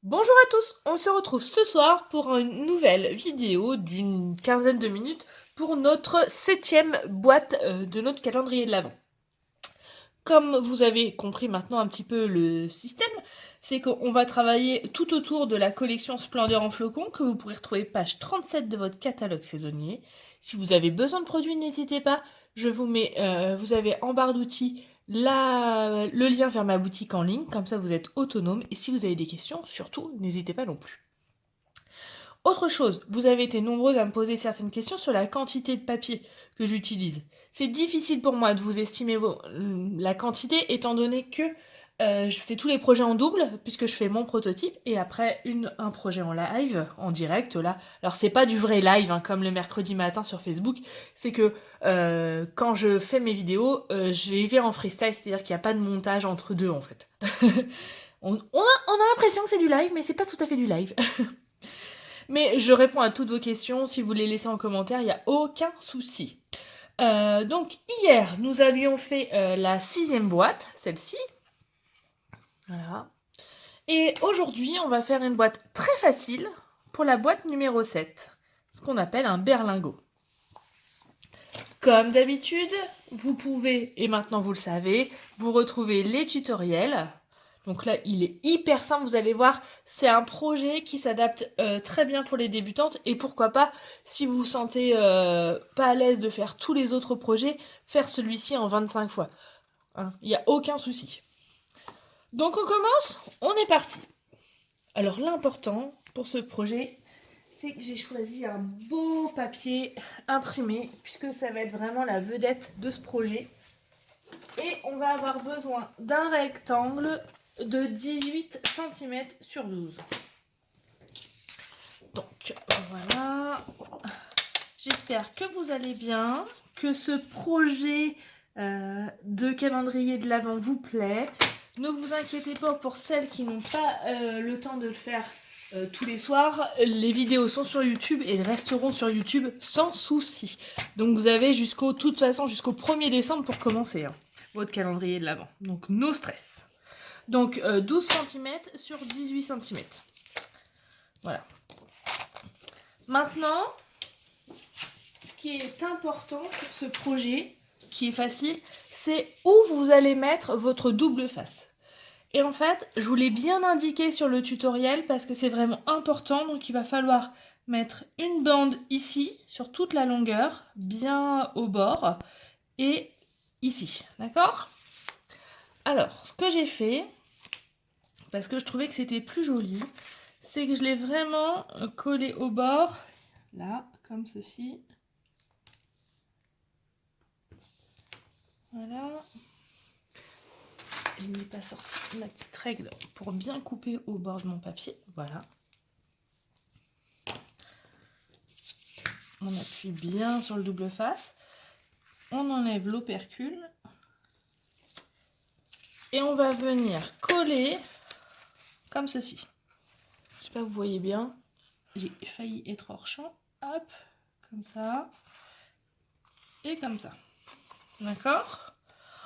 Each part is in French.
Bonjour à tous, on se retrouve ce soir pour une nouvelle vidéo d'une quinzaine de minutes pour notre 7e boîte de notre calendrier de l'Avent. Comme vous avez compris maintenant un petit peu le système, c'est qu'on va travailler tout autour de la collection Splendeur en flocons que vous pourrez retrouver page 37 de votre catalogue saisonnier. Si vous avez besoin de produits, n'hésitez pas, vous avez en barre d'outils le lien vers ma boutique en ligne, comme ça vous êtes autonome, et si vous avez des questions, surtout, n'hésitez pas non plus. Autre chose, vous avez été nombreuses à me poser certaines questions sur la quantité de papier que j'utilise. C'est difficile pour moi de vous estimer la quantité étant donné que je fais tous les projets en double puisque je fais mon prototype et après un projet en live, en direct là. Alors c'est pas du vrai live hein, comme le mercredi matin sur Facebook, c'est que quand je fais mes vidéos, je les fais en freestyle, c'est-à-dire qu'il n'y a pas de montage entre deux en fait. On a l'impression que c'est du live mais c'est pas tout à fait du live. Mais je réponds à toutes vos questions. Si vous les laissez en commentaire, il n'y a aucun souci. Donc hier, nous avions fait la 6e boîte, celle-ci. Voilà. Et aujourd'hui, on va faire une boîte très facile pour la boîte numéro 7, ce qu'on appelle un berlingot. Comme d'habitude, vous pouvez, et maintenant vous le savez, vous retrouver les tutoriels. Donc là, il est hyper simple, vous allez voir, c'est un projet qui s'adapte très bien pour les débutantes et pourquoi pas, si vous vous sentez pas à l'aise de faire tous les autres projets, faire celui-ci en 25 fois. Hein, il n'y a aucun souci. Donc on commence, on est parti. Alors l'important pour ce projet, c'est que j'ai choisi un beau papier imprimé, puisque ça va être vraiment la vedette de ce projet. Et on va avoir besoin d'un rectangle de 18 cm sur 12. Donc voilà, j'espère que vous allez bien, que ce projet de calendrier de l'Avent vous plaît. Ne vous inquiétez pas pour celles qui n'ont pas le temps de le faire tous les soirs. Les vidéos sont sur YouTube et resteront sur YouTube sans souci. Donc vous avez jusqu'au 1er décembre pour commencer votre calendrier de l'Avent. Donc no stress. Donc 12 cm sur 18 cm. Voilà. Maintenant, ce qui est important pour ce projet, qui est facile, c'est où vous allez mettre votre double face. Et en fait, je vous l'ai bien indiqué sur le tutoriel parce que c'est vraiment important. Donc il va falloir mettre une bande ici, sur toute la longueur, bien au bord, et ici, d'accord? Alors, ce que j'ai fait, parce que je trouvais que c'était plus joli, c'est que je l'ai vraiment collé au bord, là, comme ceci. Voilà. Je n'ai pas sorti ma petite règle pour bien couper au bord de mon papier. Voilà. On appuie bien sur le double face. On enlève l'opercule. Et on va venir coller comme ceci. Je ne sais pas si vous voyez bien. J'ai failli être hors champ. Hop, comme ça. Et comme ça. D'accord ?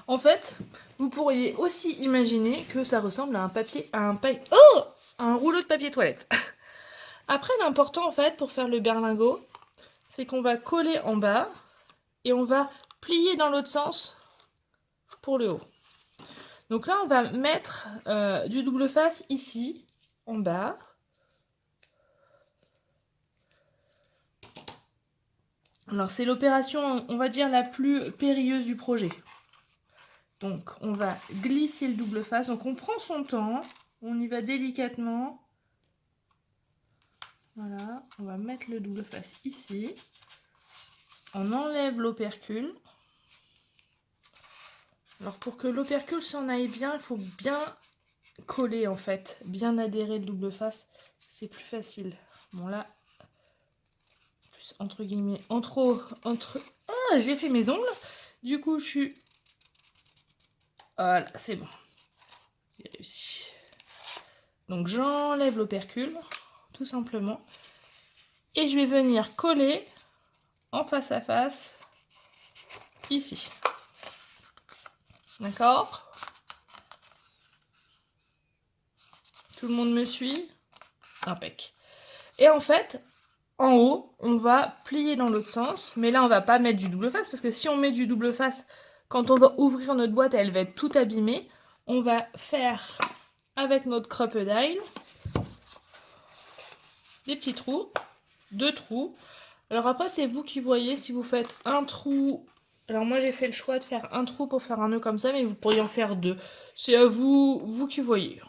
En fait, vous pourriez aussi imaginer que ça ressemble à un rouleau de papier toilette. Après, l'important en fait pour faire le berlingot, c'est qu'on va coller en bas et on va plier dans l'autre sens pour le haut. Donc là, on va mettre du double face ici, en bas. Alors c'est l'opération, on va dire, la plus périlleuse du projet. Donc on va glisser le double face, donc on prend son temps, on y va délicatement. Voilà, on va mettre le double face ici. On enlève l'opercule. Alors pour que l'opercule s'en aille bien, il faut bien coller en fait, bien adhérer le double face, c'est plus facile. Bon là, plus entre guillemets, Ah, j'ai fait mes ongles, du coup je suis... Voilà, c'est bon. J'ai réussi. Donc j'enlève l'opercule, tout simplement. Et je vais venir coller en face à face, ici. D'accord ? Tout le monde me suit ? Impec. Et en fait, en haut, on va plier dans l'autre sens. Mais là, on va pas mettre du double face. Parce que si on met du double face, quand on va ouvrir notre boîte, elle va être toute abîmée. On va faire, avec notre crocodile, des petits trous. 2 trous. Alors après, c'est vous qui voyez si vous faites un trou. Alors moi, j'ai fait le choix de faire un trou pour faire un nœud comme ça. Mais vous pourriez en faire 2. C'est à vous, vous qui voyez.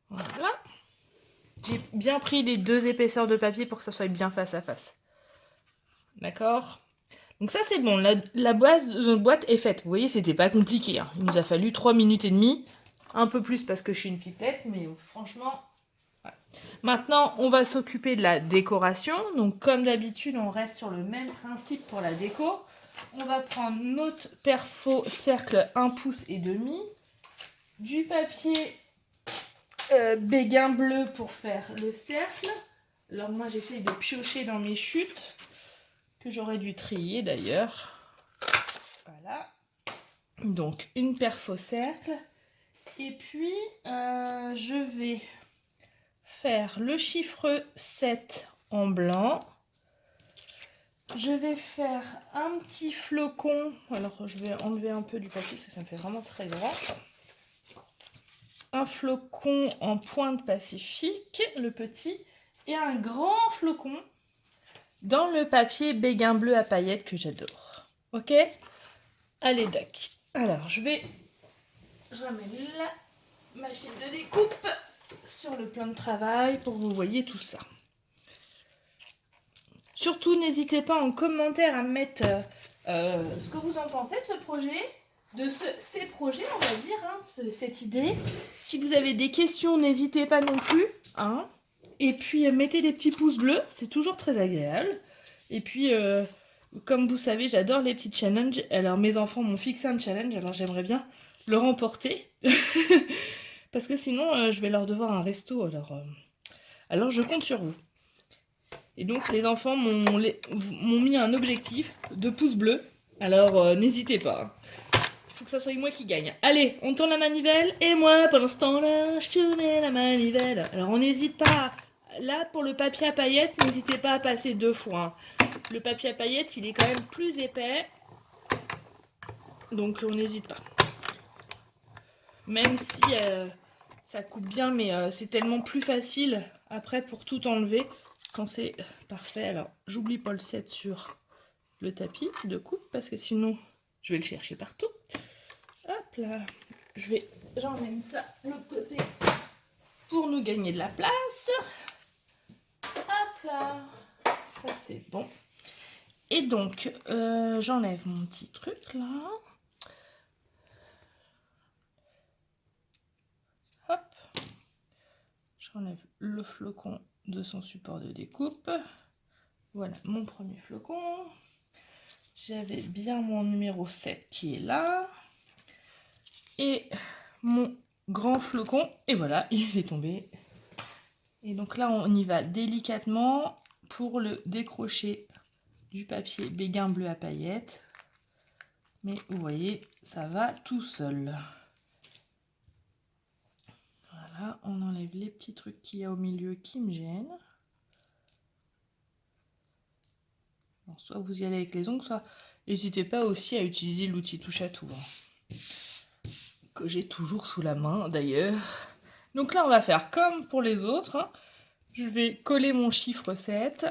Voilà. J'ai bien pris les 2 épaisseurs de papier pour que ça soit bien face à face. D'accord? Donc ça c'est bon, la base de notre boîte est faite. Vous voyez, c'était pas compliqué. Hein. Il nous a fallu 3 minutes et demie. Un peu plus parce que je suis une pipette, mais franchement... Voilà. Maintenant, on va s'occuper de la décoration. Donc comme d'habitude, on reste sur le même principe pour la déco. On va prendre notre perfo cercle 1 pouce et demi. Du papier béguin bleu pour faire le cercle. Alors moi j'essaye de piocher dans mes chutes que j'aurais dû trier d'ailleurs. Voilà. Donc une perfo cercle. Et puis je vais faire le chiffre 7 en blanc. Je vais faire un petit flocon. Alors je vais enlever un peu du papier parce que ça me fait vraiment très grand. Un flocon en pointe pacifique, le petit, et un grand flocon dans le papier béguin bleu à paillettes que j'adore. Ok? Allez, doc. Alors, je ramène la machine de découpe sur le plan de travail pour que vous voyez tout ça. Surtout, n'hésitez pas en commentaire à mettre ce que vous en pensez de ce projet, de ces projets, on va dire, hein, cette idée. Si vous avez des questions, n'hésitez pas non plus. Hein. Et puis, mettez des petits pouces bleus, c'est toujours très agréable. Et puis, comme vous savez, j'adore les petits challenges. Alors, mes enfants m'ont fixé un challenge, alors j'aimerais bien le remporter. Parce que sinon, je vais leur devoir un resto. Alors je compte sur vous. Et donc, les enfants m'ont mis un objectif de pouce bleu. Alors, n'hésitez pas. Il faut que ça soit moi qui gagne. Allez, on tourne la manivelle. Et moi, pendant ce temps-là, je tournais la manivelle. Alors, on n'hésite pas. Là, pour le papier à paillettes, n'hésitez pas à passer 2 fois. Hein. Le papier à paillettes, il est quand même plus épais. Donc, on n'hésite pas. Même si ça coupe bien, mais c'est tellement plus facile après pour tout enlever quand c'est parfait. Alors, j'oublie pas le 7 sur le tapis de coupe parce que sinon, je vais le chercher partout. Hop là, j'emmène ça de l'autre côté pour nous gagner de la place. Hop là, ça c'est bon. Et donc, j'enlève mon petit truc là. Hop, j'enlève le flocon de son support de découpe. Voilà mon premier flocon. J'avais bien mon numéro 7 qui est là. Et mon grand flocon. Et voilà, il est tombé. Et donc là, on y va délicatement pour le décrocher du papier béguin bleu à paillettes. Mais vous voyez, ça va tout seul. Voilà, on enlève les petits trucs qu'il y a au milieu qui me gênent. Bon, soit vous y allez avec les ongles, soit n'hésitez pas aussi à utiliser l'outil touche à tout. Hein, que j'ai toujours sous la main d'ailleurs. Donc là, on va faire comme pour les autres. Hein. Je vais coller mon chiffre 7.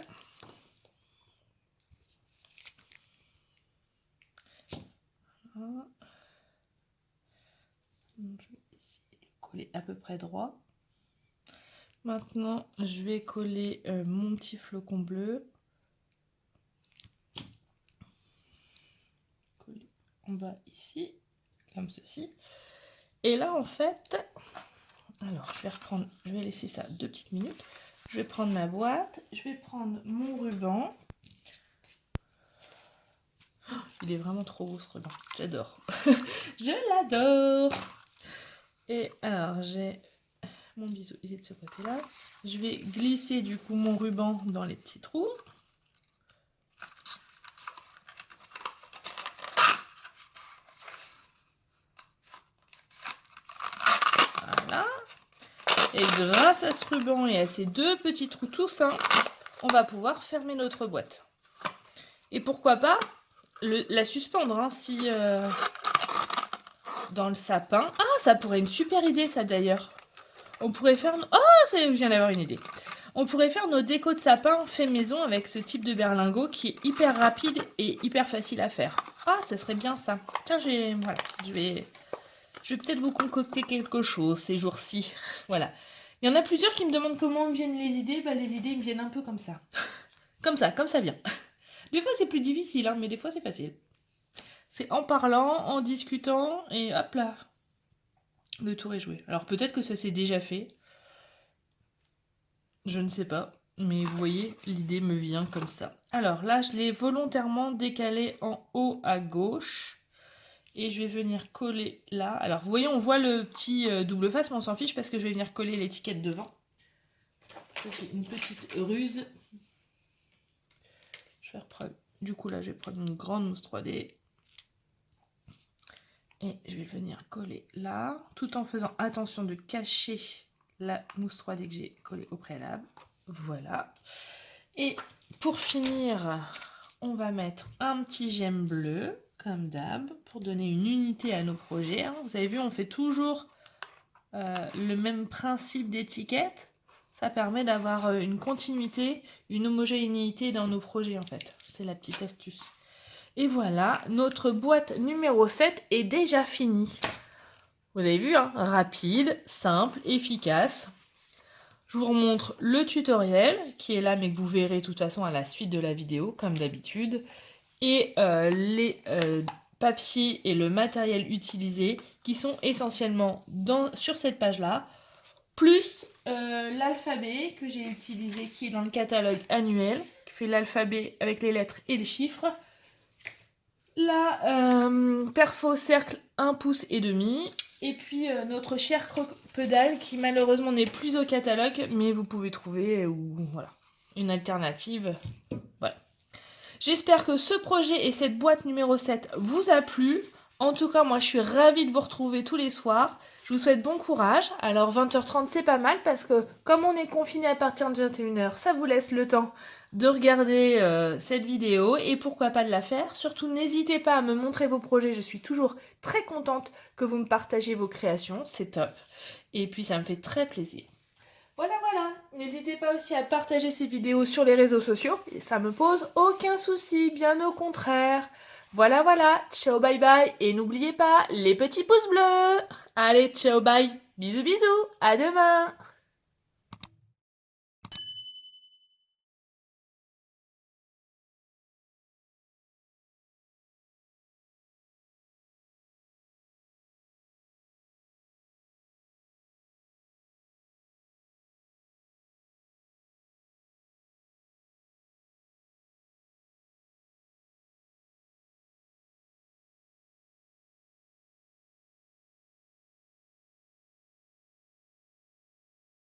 Voilà. Donc, je vais essayer de coller à peu près droit. Maintenant, je vais coller mon petit flocon bleu. Coller en bas ici, comme ceci. Et là, en fait, alors je vais laisser ça 2 petites minutes. Je vais prendre ma boîte, je vais prendre mon ruban. Oh, il est vraiment trop beau ce ruban, j'adore. Je l'adore. Et alors, j'ai mon biseau, il est de ce côté-là. Je vais glisser du coup mon ruban dans les petits trous. Voilà. Et grâce à ce ruban et à ces deux petits trous tout simples, on va pouvoir fermer notre boîte. Et pourquoi pas la suspendre, hein, si dans le sapin. Ah, ça pourrait être une super idée, ça d'ailleurs. On pourrait faire... Oh, je viens d'avoir une idée. On pourrait faire nos décos de sapin fait maison avec ce type de berlingot qui est hyper rapide et hyper facile à faire. Ah, ça serait bien ça. Tiens, voilà, je vais peut-être vous concocter quelque chose ces jours-ci. Voilà. Il y en a plusieurs qui me demandent comment me viennent les idées. Bah, les idées me viennent un peu comme ça. Comme ça vient. Des fois, c'est plus difficile, hein, mais des fois, c'est facile. C'est en parlant, en discutant, et hop là, le tour est joué. Alors peut-être que ça s'est déjà fait. Je ne sais pas. Mais vous voyez, l'idée me vient comme ça. Alors là, je l'ai volontairement décalé en haut à gauche. Et je vais venir coller là. Alors vous voyez, on voit le petit double face, mais on s'en fiche parce que je vais venir coller l'étiquette devant. C'est une petite ruse. Je vais reprendre. Du coup là, je vais prendre une grande mousse 3D. Et je vais venir coller là, tout en faisant attention de cacher la mousse 3D que j'ai collée au préalable. Voilà. Et pour finir, on va mettre un petit j'aime bleu, comme d'hab, pour donner une unité à nos projets. Vous avez vu, on fait toujours le même principe d'étiquette. Ça permet d'avoir une continuité, une homogénéité dans nos projets en fait. C'est la petite astuce. Et voilà, notre boîte numéro 7 est déjà finie. Vous avez vu, hein, rapide, simple, efficace. Je vous remontre le tutoriel qui est là, mais que vous verrez de toute façon à la suite de la vidéo, comme d'habitude. Et les papiers et le matériel utilisé qui sont essentiellement sur cette page-là, plus l'alphabet que j'ai utilisé, qui est dans le catalogue annuel, qui fait l'alphabet avec les lettres et les chiffres. La perfo cercle 1 pouce et demi. Et puis notre cher croque-pédale qui malheureusement n'est plus au catalogue, mais vous pouvez trouver voilà, une alternative. Voilà. J'espère que ce projet et cette boîte numéro 7 vous a plu. En tout cas, moi je suis ravie de vous retrouver tous les soirs. Je vous souhaite bon courage. Alors 20h30 c'est pas mal parce que comme on est confiné à partir de 21h, ça vous laisse le temps de regarder cette vidéo et pourquoi pas de la faire. Surtout n'hésitez pas à me montrer vos projets, je suis toujours très contente que vous me partagiez vos créations, c'est top. Et puis ça me fait très plaisir. Voilà, n'hésitez pas aussi à partager ces vidéos sur les réseaux sociaux, et ça me pose aucun souci, bien au contraire. Voilà, ciao bye bye, et n'oubliez pas les petits pouces bleus. Allez, ciao bye, bisous, à demain.